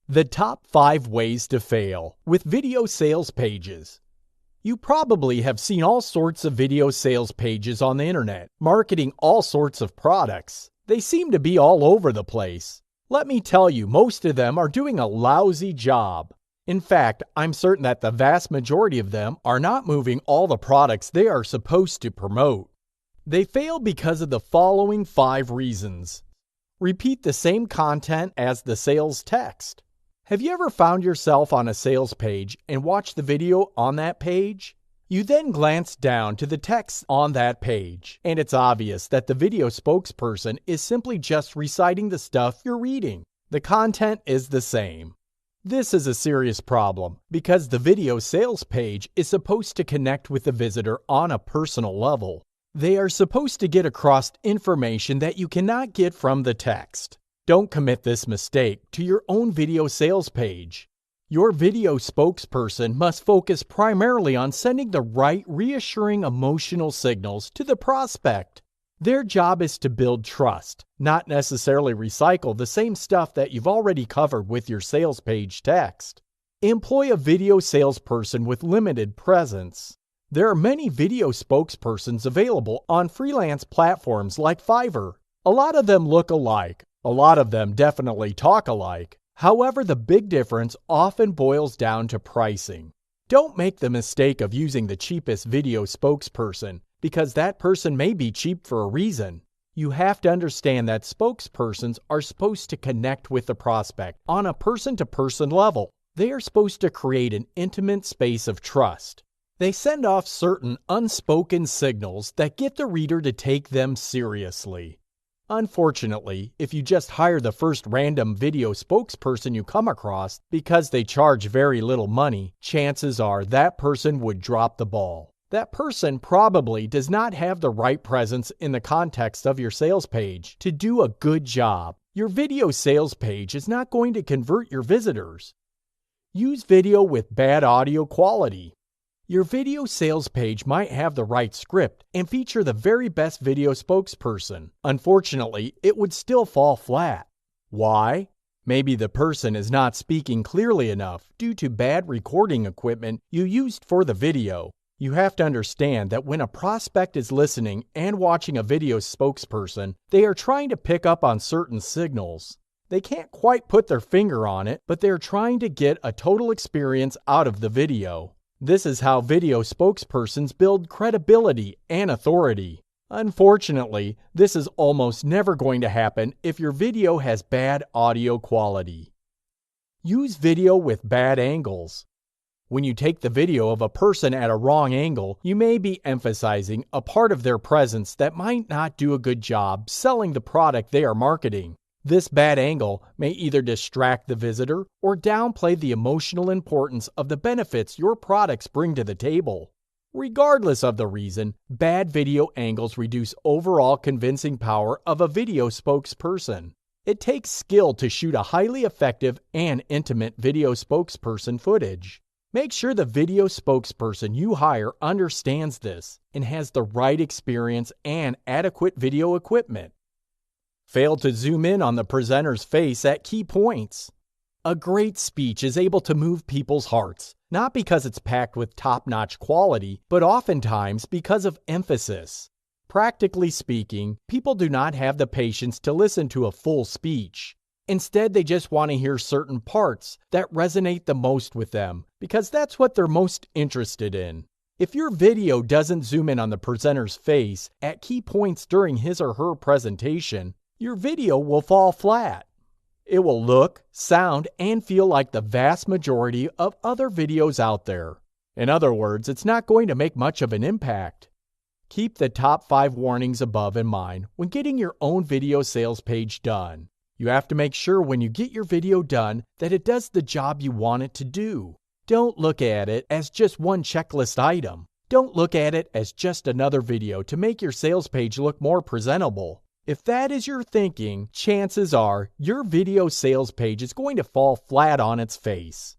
The top 5 ways to fail with video sales pages. You probably have seen all sorts of video sales pages on the internet, marketing all sorts of products. They seem to be all over the place. Let me tell you, most of them are doing a lousy job. In fact, I'm certain that the vast majority of them are not moving all the products they are supposed to promote. They fail because of the following 5 reasons. Repeat the same content as the sales text. Have you ever found yourself on a sales page and watched the video on that page? You then glance down to the text on that page, and it's obvious that the video spokesperson is simply just reciting the stuff you're reading. The content is the same. This is a serious problem because the video sales page is supposed to connect with the visitor on a personal level. They are supposed to get across information that you cannot get from the text. Don't commit this mistake to your own video sales page. Your video spokesperson must focus primarily on sending the right reassuring emotional signals to the prospect. Their job is to build trust, not necessarily recycle the same stuff that you've already covered with your sales page text. Employ a video salesperson with limited presence. There are many video spokespersons available on freelance platforms like Fiverr. A lot of them look alike. A lot of them definitely talk alike. However, the big difference often boils down to pricing. Don't make the mistake of using the cheapest video spokesperson because that person may be cheap for a reason. You have to understand that spokespersons are supposed to connect with the prospect on a person-to-person level. They are supposed to create an intimate space of trust. They send off certain unspoken signals that get the reader to take them seriously. Unfortunately, if you just hire the first random video spokesperson you come across because they charge very little money, chances are that person would drop the ball. That person probably does not have the right presence in the context of your sales page to do a good job. Your video sales page is not going to convert your visitors. Use video with bad audio quality. Your video sales page might have the right script and feature the very best video spokesperson. Unfortunately, it would still fall flat. Why? Maybe the person is not speaking clearly enough due to bad recording equipment you used for the video. You have to understand that when a prospect is listening and watching a video spokesperson, they are trying to pick up on certain signals. They can't quite put their finger on it, but they're trying to get a total experience out of the video. This is how video spokespersons build credibility and authority. Unfortunately, this is almost never going to happen if your video has bad audio quality. Use video with bad angles. When you take the video of a person at a wrong angle, you may be emphasizing a part of their presence that might not do a good job selling the product they are marketing. This bad angle may either distract the visitor or downplay the emotional importance of the benefits your products bring to the table. Regardless of the reason, bad video angles reduce overall convincing power of a video spokesperson. It takes skill to shoot a highly effective and intimate video spokesperson footage. Make sure the video spokesperson you hire understands this and has the right experience and adequate video equipment. Fail to zoom in on the presenter's face at key points. A great speech is able to move people's hearts, not because it's packed with top-notch quality, but oftentimes because of emphasis. Practically speaking, people do not have the patience to listen to a full speech. Instead, they just want to hear certain parts that resonate the most with them, because that's what they're most interested in. If your video doesn't zoom in on the presenter's face at key points during his or her presentation, your video will fall flat. It will look, sound, and feel like the vast majority of other videos out there. In other words, it's not going to make much of an impact. Keep the top 5 warnings above in mind when getting your own video sales page done. You have to make sure when you get your video done that it does the job you want it to do. Don't look at it as just one checklist item. Don't look at it as just another video to make your sales page look more presentable. If that is your thinking, chances are your video sales page is going to fall flat on its face.